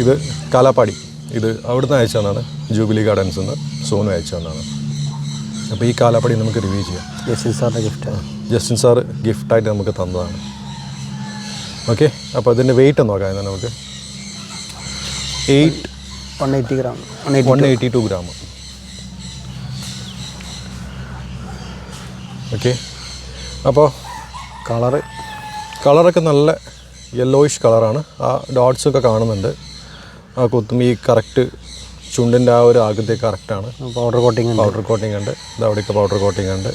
ഇത് കാലാപ്പാടി. ഇത് അവിടുന്ന് അയച്ചു തന്നാണ്, ജൂബിലി ഗാർഡൻസിൽ നിന്ന് സോനു അയച്ചു തന്നാണ്. അപ്പോൾ ഈ കാലാപ്പാടി നമുക്ക് റിവ്യൂ ചെയ്യാം. ജസ്റ്റിൻ സാറിൻ്റെ ഗിഫ്റ്റാണ്. ജസ്റ്റിൻ സാറ് ഗിഫ്റ്റായിട്ട് നമുക്ക് തന്നതാണ്. ഓക്കെ, അപ്പോൾ അതിൻ്റെ വെയിറ്റ് നോക്കാം. എന്നാൽ നമുക്ക് 180 ഗ്രാം, 182 ഗ്രാം. ഓക്കെ, അപ്പോൾ കളറൊക്കെ നല്ല യെല്ലോയിഷ് കളറാണ്. ആ ഡോട്ട്സൊക്കെ കാണുന്നുണ്ട്. ആ കൊത്തുമ്പി കറക്റ്റ് ചുണ്ടിൻ്റെ ആ ഒരു ആകൃതി കറക്റ്റാണ്. പൗഡർ കോട്ടിങ് ഉണ്ട്. ഇത് അവിടെയൊക്കെ പൗഡർ കോട്ടിങ് ഉണ്ട്.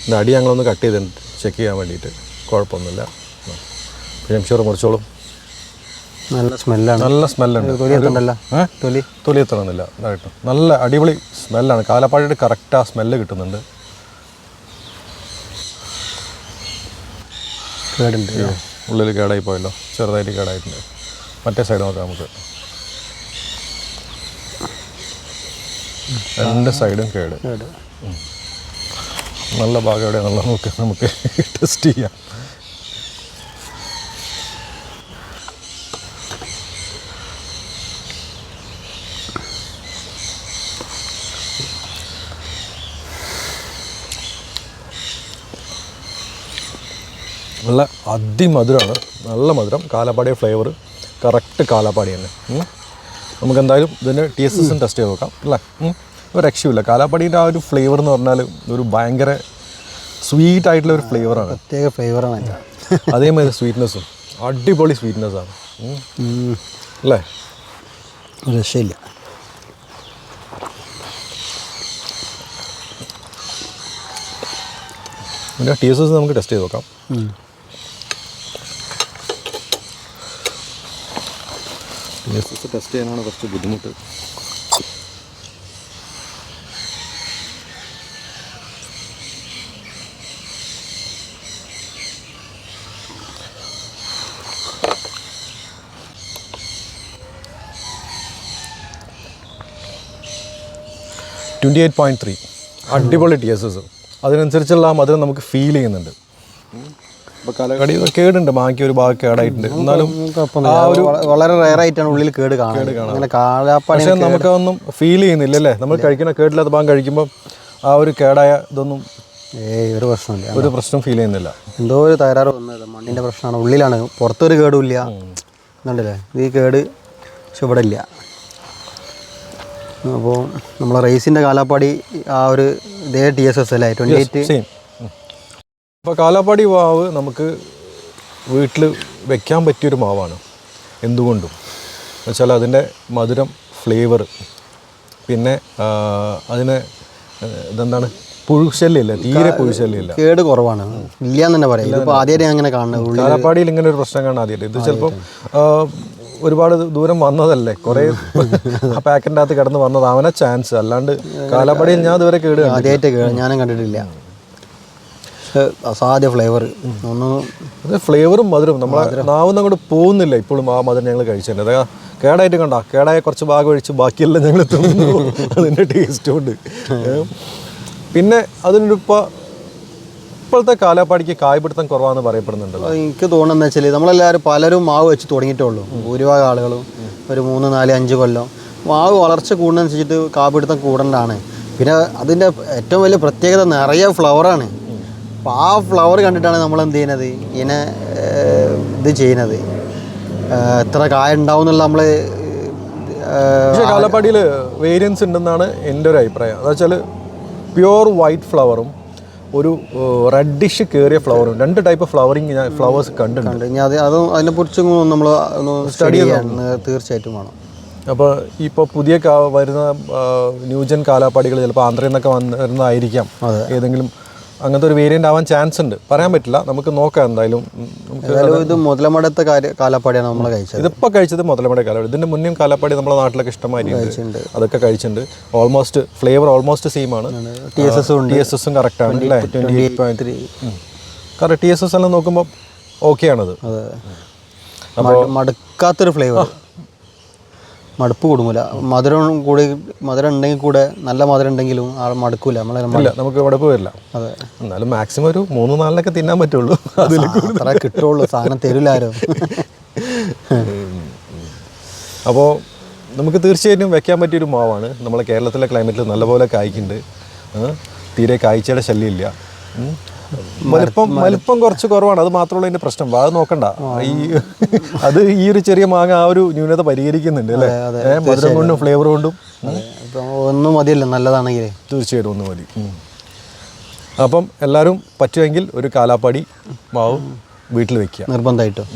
ഇത് അടി ഞങ്ങളൊന്ന് കട്ട് ചെയ്തിട്ടുണ്ട് ചെക്ക് ചെയ്യാൻ വേണ്ടിയിട്ട്. കുഴപ്പമൊന്നുമില്ല. ജംഷൂർ മുറിച്ചോളും. നല്ല സ്മെല്ലാണ്. തൊലി എത്തണമെന്നില്ല. ഇതായിട്ട് നല്ല അടിപൊളി സ്മെല്ലാണ്. കാലാപ്പാടിയുടെ കറക്റ്റ് ആ സ്മെല്ല് കിട്ടുന്നുണ്ട്. ഉള്ളിൽ കേടായി പോയല്ലോ, ചെറുതായിട്ട് കേടായിട്ടുണ്ട്. മറ്റേ സൈഡ് നോക്കാം നമുക്ക്. രണ്ട് സൈഡും കേട്. നല്ല ഭാഗം എവിടെയാണെന്നുള്ള നമുക്ക് ടെസ്റ്റ് ചെയ്യാം. നല്ല അതിമധുരമാണ്, നല്ല മധുരം. കാലാപ്പാടിയ ഫ്ലേവർ കറക്റ്റ് കാലാപ്പാടി തന്നെ. നമുക്ക് എന്തായാലും ഇതിന് TSS ടെസ്റ്റ് ചെയ്ത് നോക്കാം അല്ലേ. ഒരു രക്ഷയില്ല. കാലാപ്പാടിയുടെ ആ ഒരു ഫ്ലേവർ എന്ന് പറഞ്ഞാൽ ഒരു ഭയങ്കര സ്വീറ്റ് ആയിട്ടുള്ള ഒരു ഫ്ലേവറാണ്. പ്രത്യേക ഫ്ലേവറാണ്. അതേമാതിരി സ്വീറ്റ്നെസ്സും അടിപൊളി സ്വീറ്റ്നെസ്സാണ് അല്ലേ. രക്ഷയില്ല. പിന്നെ TSS നമുക്ക് ടെസ്റ്റ് ചെയ്ത് നോക്കാം. TSS ടെസ്റ്റ് ചെയ്യാനാണ് കുറച്ച് ബുദ്ധിമുട്ട്. അടിപൊളി TSS. അതിനനുസരിച്ചുള്ള ആ മധുരം നമുക്ക് ഫീൽ ചെയ്യുന്നുണ്ട്. ഇപ്പോൾ കലകടി കേടുണ്ട്, ബാക്കി ഒരു ഭാഗം കേടായിട്ടുണ്ട്. എന്നാലും വളരെ റെയർ ആയിട്ടാണ് ഉള്ളിൽ കേട് കാണുന്നത്. പക്ഷേ നമുക്കതൊന്നും ഫീൽ ചെയ്യുന്നില്ല അല്ലേ. നമ്മൾ കഴിക്കുന്ന കേടില്ലാത്ത ഭാഗം കഴിക്കുമ്പോൾ ആ ഒരു കേടായ ഇതൊന്നും ഒരു പ്രശ്നം ഫീൽ ചെയ്യുന്നില്ല. എന്തോ ഒരു തകരാറ് വന്നത് മണ്ണിൻ്റെ പ്രശ്നമാണ്. ഉള്ളിലാണ്, പുറത്തൊരു കേടുമില്ല എന്നുണ്ടല്ലേ. ഈ കേട് പക്ഷെ ഇവിടെ ഇല്ല. അപ്പോൾ നമ്മളെ റൈസിൻ്റെ കാലാപ്പാടി ആ ഒരു ഇതേ TSS അല്ലേ 28 സെയിം. അപ്പോൾ കാലാപ്പാടി മാവ് നമുക്ക് വീട്ടിൽ വെക്കാൻ പറ്റിയൊരു മാവാണ്. എന്തുകൊണ്ടും എന്നുവെച്ചാൽ അതിൻ്റെ മധുരം, ഫ്ലേവർ, പിന്നെ അതിന് ഇതെന്താണ് പുഴുശല്യമില്ല, തീരെ പുഴുശല്യമില്ല, കേട് കുറവാണ്, ഇല്ല എന്ന് തന്നെ പറയാം. ഇതിപ്പോൾ ആദ്യമായിട്ട് അങ്ങനെ കാണുന്നത് കാലാപ്പാടിയിൽ ഇങ്ങനെ ഒരു പ്രശ്നം കാണാൻ ആദ്യമായിട്ട്. ഇത് ചിലപ്പം ഒരുപാട് ദൂരം വന്നതല്ലേ, കുറേ ആ പാക്കറ്റിൻ്റെ അകത്ത് കിടന്ന് വന്നത് അവനെ ചാൻസ്. അല്ലാണ്ട് കാലാപ്പാടിയിൽ ഞാൻ ഇതുവരെ കേട് ആദ്യമായിട്ട് ഞാനും കണ്ടിട്ടില്ല. അസാധ്യ ഫ്ലേവർ. അത് ഫ്ലേവറും മധുരം നമ്മളെ നാവൊന്നും അങ്ങോട്ട് പോകുന്നില്ല ഇപ്പോഴും. ആ മധുരം ഞങ്ങൾ കഴിച്ചിട്ടുണ്ട്. അതാ കേടായിട്ട് കണ്ട, കേടായ കുറച്ച് ഭാഗം ഒഴിച്ച് ബാക്കിയെല്ലാം ഞങ്ങൾ തിന്നു. അതിൻ്റെ ടേസ്റ്റ് കൊണ്ട്. പിന്നെ അതിനൊരു ഇപ്പോഴത്തെ കാലാപ്പാടിക്ക് കായ്പിടുത്തം കുറവാണെന്ന് പറയപ്പെടുന്നുണ്ട്. എനിക്ക് തോന്നുന്നത് വെച്ചാൽ നമ്മളെല്ലാവരും പലരും മാവ് വെച്ച് തുടങ്ങിയിട്ടുള്ളൂ. ഭൂരിഭാഗം ആളുകളും ഒരു 3, 4, 5 കൊല്ലം മാവ് വളർച്ച കൂടുന്നതനുസരിച്ചിട്ട് കായ്പിടുത്തം കൂടേണ്ടതാണ്. പിന്നെ അതിൻ്റെ ഏറ്റവും വലിയ പ്രത്യേകത നിറയെ ഫ്ലവറാണ്. അപ്പോൾ ആ ഫ്ലവർ കണ്ടിട്ടാണ് നമ്മൾ എന്ത് ചെയ്യുന്നത്, ഇങ്ങനെ ഇത് ചെയ്യുന്നത്. എത്ര കായ ഉണ്ടാവും എന്നുള്ള നമ്മൾ. കാലാപ്പാടിയിൽ വേരിയൻസ് ഉണ്ടെന്നാണ് എൻ്റെ ഒരു അഭിപ്രായം. എന്താ വെച്ചാൽ പ്യുവർ വൈറ്റ് ഫ്ലവറും ഒരു റെഡിഷ് കയറിയ ഫ്ലവറും, 2 ടൈപ്പ് ഫ്ലവേഴ്സ് കണ്ടിട്ടുണ്ട്. അതിനെക്കുറിച്ച് നമ്മൾ സ്റ്റഡി ചെയ്യാൻ തീർച്ചയായിട്ടും വേണം. അപ്പോൾ ഇപ്പോൾ പുതിയ വരുന്ന ന്യൂജൻ കാലാപ്പാടികൾ ചിലപ്പോൾ ആന്ധ്രയിൽ നിന്നൊക്കെ വരുന്നതായിരിക്കാം. ഏതെങ്കിലും അങ്ങനത്തെ ഒരു വേരിയൻ്റ് ആവാൻ ചാൻസ് ഉണ്ട്, പറയാൻ പറ്റില്ല. നമുക്ക് നോക്കാം എന്തായാലും. ഇത് മുതലമടത്തെ കാലാപ്പാടിയാണ് നമ്മൾ കഴിച്ചത്. ഇതിപ്പോൾ കഴിച്ചത് മുതലമട കാലാപ്പാടി. ഇതിൻ്റെ മുന്നേ കാലാപ്പാടി നമ്മുടെ നാട്ടിലൊക്കെ ഇഷ്ടമായി അതൊക്കെ കഴിച്ചിട്ടുണ്ട്. ഓൾമോസ്റ്റ് ഫ്ലേവർ ഓൾമോസ്റ്റ് സെയിം ആണ്. TSSഉം കറക്റ്റാണ് അല്ലേ. 28.3 കറക്റ്റ്. TSS എല്ലാം നോക്കുമ്പോൾ ഓക്കെ ആണത്. അപ്പോൾ മടുക്കാത്തൊരു ഫ്ലേവർ, മടുപ്പ് കൊടുക്കില്ല. മധുരം ഉണ്ടെങ്കിൽ കൂടെ നല്ല മധുരം ഉണ്ടെങ്കിലും മടുക്കൂല. നമുക്ക് മടുപ്പ് വരില്ല. അതെ, എന്നാലും മാക്സിമം ഒരു 3-4 തിന്നാൻ പറ്റുള്ളൂ. അത്ര കിട്ടുള്ളൂ, സാധനം തരില്ല ആരും. അപ്പോൾ നമുക്ക് തീർച്ചയായിട്ടും വെക്കാൻ പറ്റിയൊരു മാവാണ്. നമ്മളെ കേരളത്തിലെ ക്ലൈമറ്റിൽ നല്ലപോലെ കായ്ക്കുന്നുണ്ട്. തീരെ കായ്ച്ചയുടെ ശല്യമില്ല. വലിപ്പം കുറച്ച് കുറവാണ്, അത് മാത്രമുള്ള അതിൻ്റെ പ്രശ്നം. അത് നോക്കണ്ട, അത് ഈ ഒരു ചെറിയ മാങ്ങ ആ ഒരു ന്യൂനത പരിഹരിക്കുന്നുണ്ട് അല്ലേ? മധുരം കൊണ്ടും ഫ്ലേവർ കൊണ്ടും ഒന്നും മതിയല്ലോ നല്ലതാണെങ്കിൽ. തീർച്ചയായിട്ടും ഒന്ന് മതി. അപ്പം എല്ലാവരും പറ്റുമെങ്കിൽ ഒരു കാലാപ്പാടി മാവ് വീട്ടിൽ വെക്കുക നിർബന്ധമായിട്ടും.